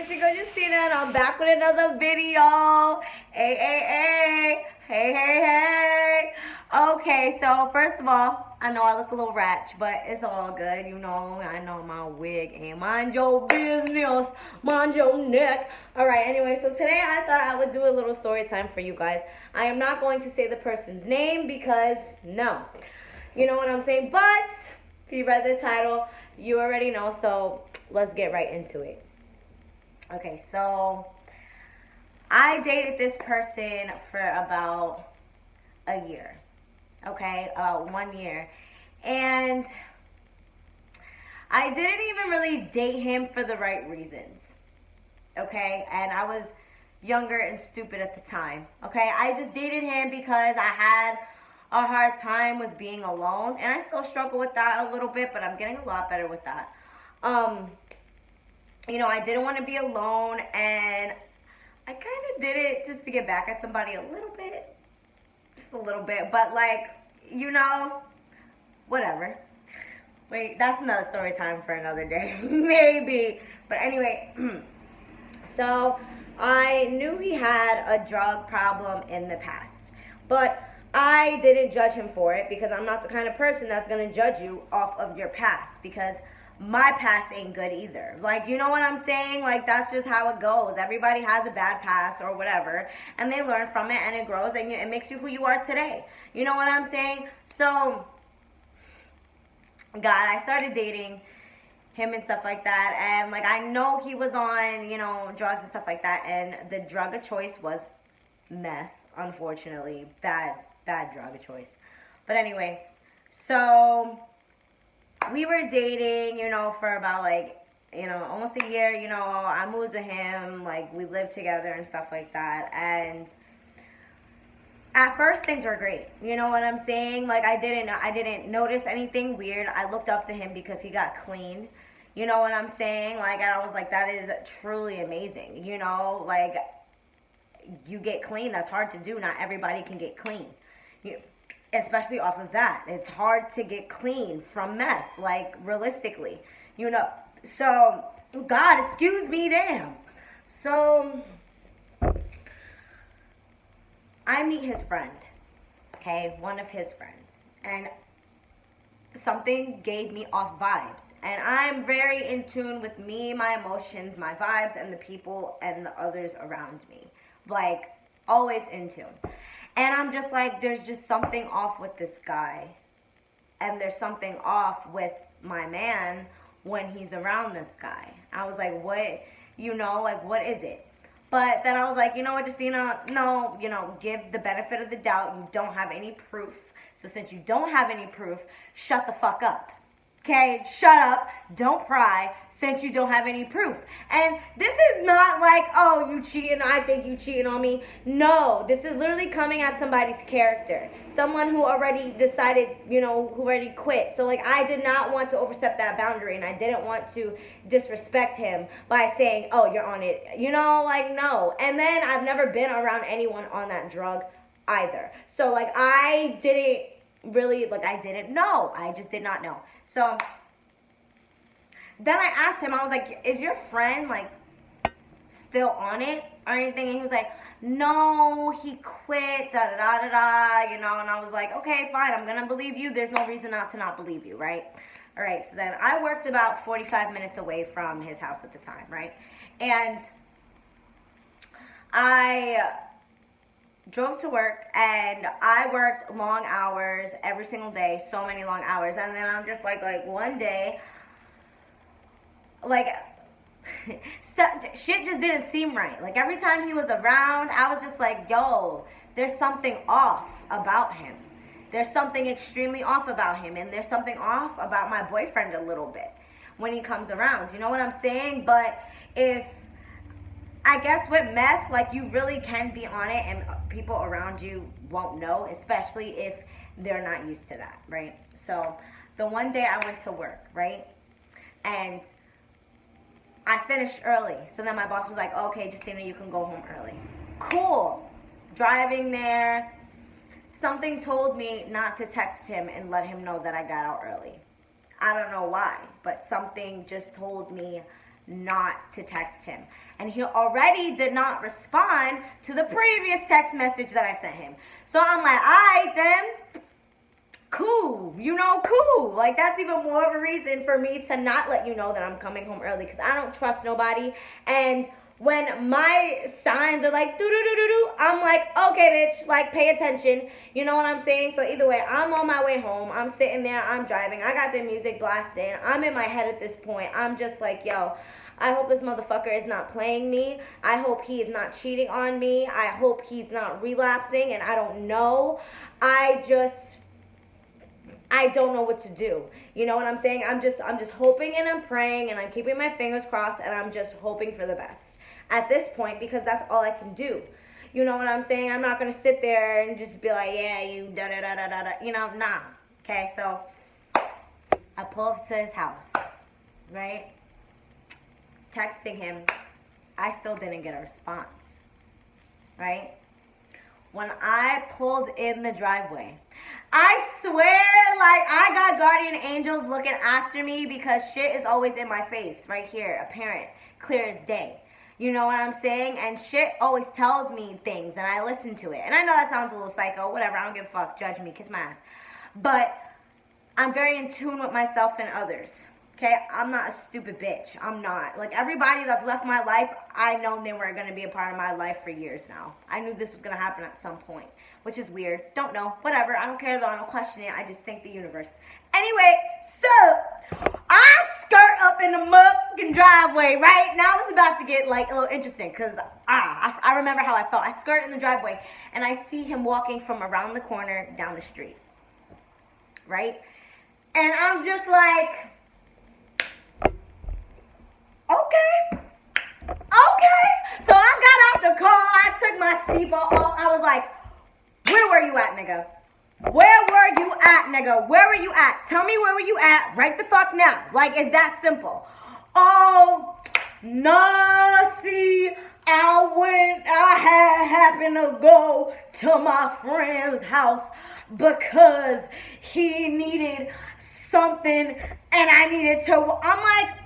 it's your girl Justina, and I'm back with another video. Hey, hey, hey, hey, hey, hey. Okay, so first of all, I know I look a little ratch, but it's all good. You know, I know my wig ain't mind your business, mind your neck. All right, anyway, so today I thought I would do a little story time for you guys. I am not going to say the person's name because no, you know what I'm saying. But if you read the title, you already know. So let's get right into it. Okay, so I dated this person for about a year. Okay, 1 year. And I didn't even really date him for the right reasons. Okay, and I was younger and stupid at the time. Okay, I just dated him because I had a hard time with being alone, and I still struggle with that a little bit, but I'm getting a lot better with that. I didn't want to be alone, and I kind of did it just to get back at somebody a little bit, just a little bit, but whatever. Wait, that's another story time for another day, maybe. But anyway, so I knew he had a drug problem in the past, but I didn't judge him for it because I'm not the kind of person that's gonna judge you off of your past, because my past ain't good either. Like, you know what I'm saying? Like, that's just how it goes. Everybody has a bad past or whatever, and they learn from it, and it grows, and it makes you who you are today. You know what I'm saying? So, God, I started dating him and stuff like that, and like, I know he was on, drugs and stuff like that, and the drug of choice was meth, unfortunately. Bad drug of choice. But anyway, so we were dating, for about almost a year. I moved to him, like, we lived together and stuff like that. And at first things were great. You know what I'm saying? Like, I didn't notice anything weird. I looked up to him because he got clean. You know what I'm saying? Like, and I was like, that is truly amazing. Like, you get clean. That's hard to do. Not everybody can get clean. Especially off of that. It's hard to get clean from meth, like, realistically. So, God, excuse me, damn. So, I meet his friend, okay, one of his friends, and something gave me off vibes. And I'm very in tune with me, my emotions, my vibes, and the people and the others around me. Like, always in tune. And I'm just like, there's just something off with this guy. And there's something off with my man when he's around this guy. I was like, what, what is it? But then I was like, you know what, Justina, no, give the benefit of the doubt. You don't have any proof. So since you don't have any proof, shut the fuck up. Okay, shut up, don't pry, since you don't have any proof. And this is not like, oh, you cheating, I think you cheating on me. No, this is literally coming at somebody's character. Someone who already decided, who already quit. So, like, I did not want to overstep that boundary, and I didn't want to disrespect him by saying, oh, you're on it. No. And then I've never been around anyone on that drug either. So, like, I didn't know. I just did not know. So then I asked him, I was like, is your friend, like, still on it or anything? And he was like, no, he quit, da-da-da-da-da, and I was like, okay, fine, I'm going to believe you. There's no reason not to not believe you, right? All right, so then I worked about 45 minutes away from his house at the time, right? And I drove to work, and I worked long hours every single day, so many long hours. And then I'm just like one day, like, shit just didn't seem right. Like, every time he was around, I was just like, yo, there's something off about him. There's something extremely off about him, and there's something off about my boyfriend a little bit when he comes around. You know what I'm saying? But I guess with meth, like, you really can be on it, and people around you won't know, especially if they're not used to that, right? So the one day I went to work, right? And I finished early. So then my boss was like, okay, Justina, you can go home early. Cool. Driving there, something told me not to text him and let him know that I got out early. I don't know why, but something just told me not to text him. And he already did not respond to the previous text message that I sent him. So I'm like, all right then, cool, cool. Like, that's even more of a reason for me to not let you know that I'm coming home early, because I don't trust nobody. And when my signs are like, do-do-do-do-do, I'm like, okay, bitch, like, pay attention. You know what I'm saying? So either way, I'm on my way home. I'm sitting there. I'm driving. I got the music blasting. I'm in my head at this point. I'm just like, yo, I hope this motherfucker is not playing me. I hope he is not cheating on me. I hope he's not relapsing, and I don't know. I don't know what to do. You know what I'm saying? I'm just hoping and I'm praying and I'm keeping my fingers crossed and I'm just hoping for the best at this point, because that's all I can do. You know what I'm saying? I'm not going to sit there and just be like, yeah, you da-da-da-da-da-da. Nah. Okay, so I pull up to his house, right? Texting him. I still didn't get a response, right? When I pulled in the driveway, I swear, like, I got guardian angels looking after me, because shit is always in my face, right here, apparent, clear as day. You know what I'm saying? And shit always tells me things, and I listen to it. And I know that sounds a little psycho, whatever, I don't give a fuck, judge me, kiss my ass. But I'm very in tune with myself and others. Okay, I'm not a stupid bitch. I'm not. Like, everybody that's left my life, I know they were going to be a part of my life for years now. I knew this was going to happen at some point, which is weird. Don't know. Whatever. I don't care though. I don't question it. I just thank the universe. Anyway, so I skirt up in the motherfucking driveway, right? Now it's about to get, like, a little interesting, because I remember how I felt. I skirt in the driveway, and I see him walking from around the corner down the street, right? And I'm just like, okay. So I got out the car, I took my seatbelt off, I was like, where were you at, nigga? Where were you at, nigga? Where were you at? Tell me where were you at right the fuck now. Like, it's that simple. Oh, nah, see, I happened to go to my friend's house because he needed something and I needed to, I'm like,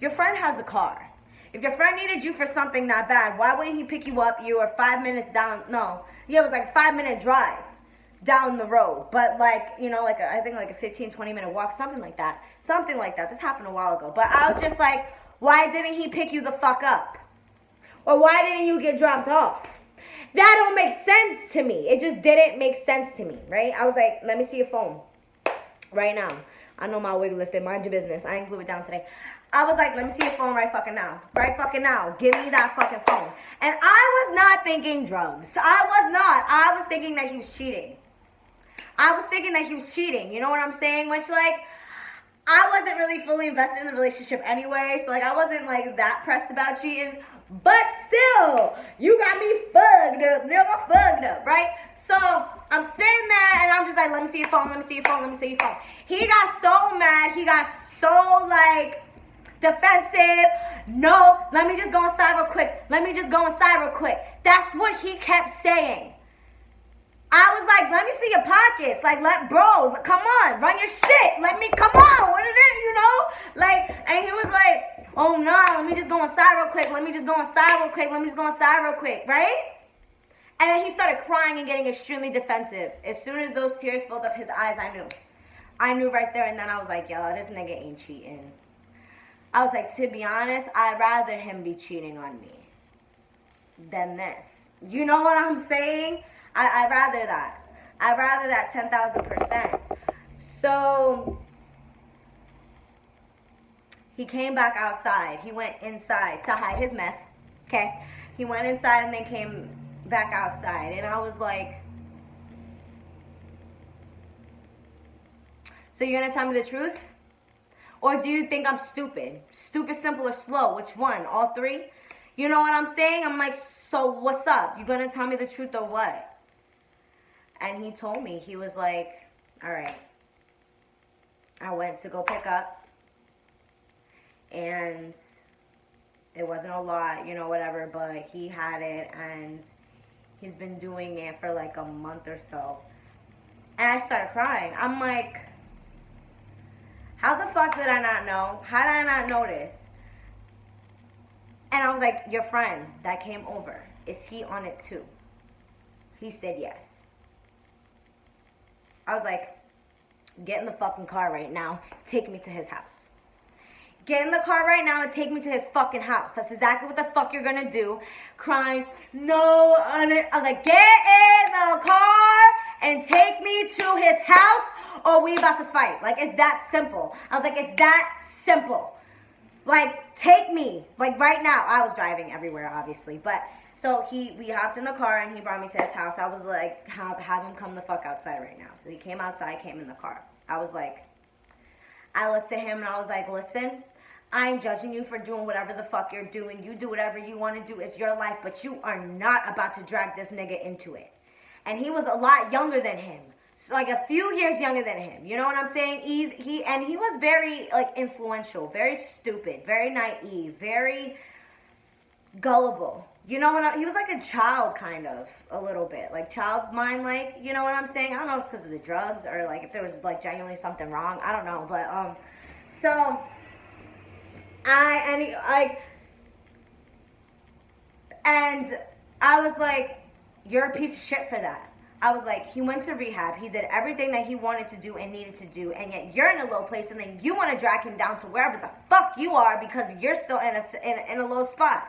your friend has a car. If your friend needed you for something that bad, why wouldn't he pick you up? You were 5 minutes down. No. Yeah, it was like a 5-minute drive down the road. But like, I think like a 15, 20-minute walk, something like that. Something like that. This happened a while ago. But I was just like, why didn't he pick you the fuck up? Or why didn't you get dropped off? That don't make sense to me. It just didn't make sense to me, right? I was like, let me see your phone right now. I know my wig lifted. Mind your business. I ain't glue it down today. I was like, let me see your phone right fucking now. Right fucking now. Give me that fucking phone. And I was not thinking drugs. I was not. I was thinking that he was cheating. You know what I'm saying? Which, like, I wasn't really fully invested in the relationship anyway. So, like, I wasn't, like, that pressed about cheating. But still, you got me fucked up. Nigga, fucked up, right? So, I'm sitting there and I'm just like, let me see your phone. He got so mad. He got so, like, defensive. No, let me just go inside real quick. That's what he kept saying. I was like, let me see your pockets. Like, bro, come on, run your shit. Come on, what it is, Like, and he was like, oh no, let me just go inside real quick, right? And then he started crying and getting extremely defensive. As soon as those tears filled up his eyes, I knew right there and then. I was like, yo, this nigga ain't cheating. I was like, to be honest, I'd rather him be cheating on me than this. You know what I'm saying? I'd rather that 10,000%. So he came back outside. He went inside to hide his mess. Okay? He went inside and then came back outside. And I was like, so you're going to tell me the truth? Or do you think I'm stupid? Stupid, simple, or slow? Which one? All three? You know what I'm saying? I'm like, so what's up? You gonna tell me the truth or what? And he told me. He was like, all right. I went to go pick up. And it wasn't a lot, whatever. But he had it. And he's been doing it for like a month or so. And I started crying. I'm like, How the fuck did I not know? How did I not notice? And I was like, your friend that came over, is he on it too? He said yes. I was like, get in the fucking car right now. Take me to his house. Get in the car right now and take me to his fucking house. That's exactly what the fuck you're gonna do. Crying, no, I was like, get in the car and take me to his house or we about to fight. Like, it's that simple. I was like, it's that simple. Like, take me. Like, right now. I was driving everywhere, obviously. But, so we hopped in the car and he brought me to his house. I was like, have him come the fuck outside right now. So he came outside, came in the car. I was like, I looked at him and I was like, listen, I ain't judging you for doing whatever the fuck you're doing. You do whatever you want to do. It's your life. But you are not about to drag this nigga into it. And he was a lot younger than him. So like a few years younger than him. You know what I'm saying? He was very like influential, very stupid, very naive, very gullible. You know what he was like a child kind of, a little bit. Like child mind, like, you know what I'm saying? I don't know if it's because of the drugs or like if there was like genuinely something wrong. I don't know. But so I was like, you're a piece of shit for that. I was like, he went to rehab. He did everything that he wanted to do and needed to do. And yet you're in a low place and then you want to drag him down to wherever the fuck you are because you're still in a low spot.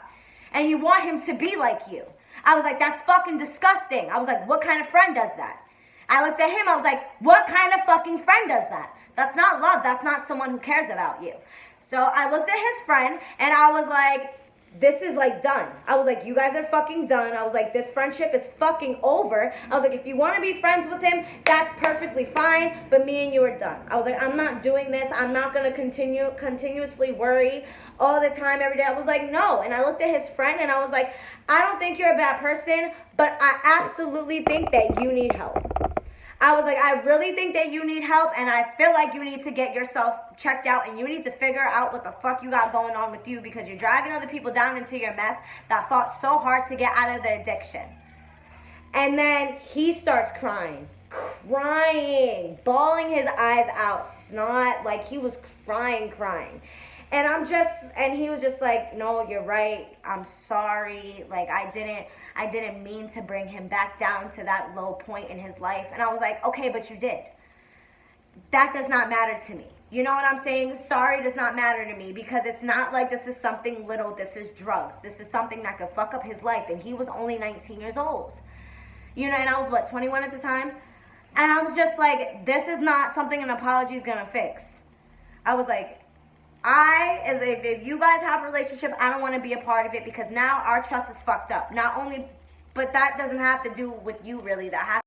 And you want him to be like you. I was like, that's fucking disgusting. I was like, what kind of friend does that? I looked at him. I was like, what kind of fucking friend does that? That's not love. That's not someone who cares about you. So I looked at his friend and I was like, this is like done. I was like, you guys are fucking done. I was like, this friendship is fucking over. I was like, if you want to be friends with him, that's perfectly fine. But me and you are done. I was like, I'm not doing this. I'm not going to continuously worry all the time, every day. I was like, no. And I looked at his friend and I was like, I don't think you're a bad person, but I absolutely think that you need help. I was like, I really think that you need help, and I feel like you need to get yourself checked out, and you need to figure out what the fuck you got going on with you because you're dragging other people down into your mess that fought so hard to get out of their addiction. And then he starts crying, bawling his eyes out, snot, like he was crying. And he was just like, no, you're right. I'm sorry. Like, I didn't mean to bring him back down to that low point in his life. And I was like, okay, but you did. That does not matter to me. You know what I'm saying? Sorry does not matter to me because it's not like this is something little. This is drugs. This is something that could fuck up his life. And he was only 19 years old. You know, and I was, 21 at the time? And I was just like, this is not something an apology is going to fix. I was like, if you guys have a relationship, I don't want to be a part of it because now our trust is fucked up. Not only, but that doesn't have to do with you really. That has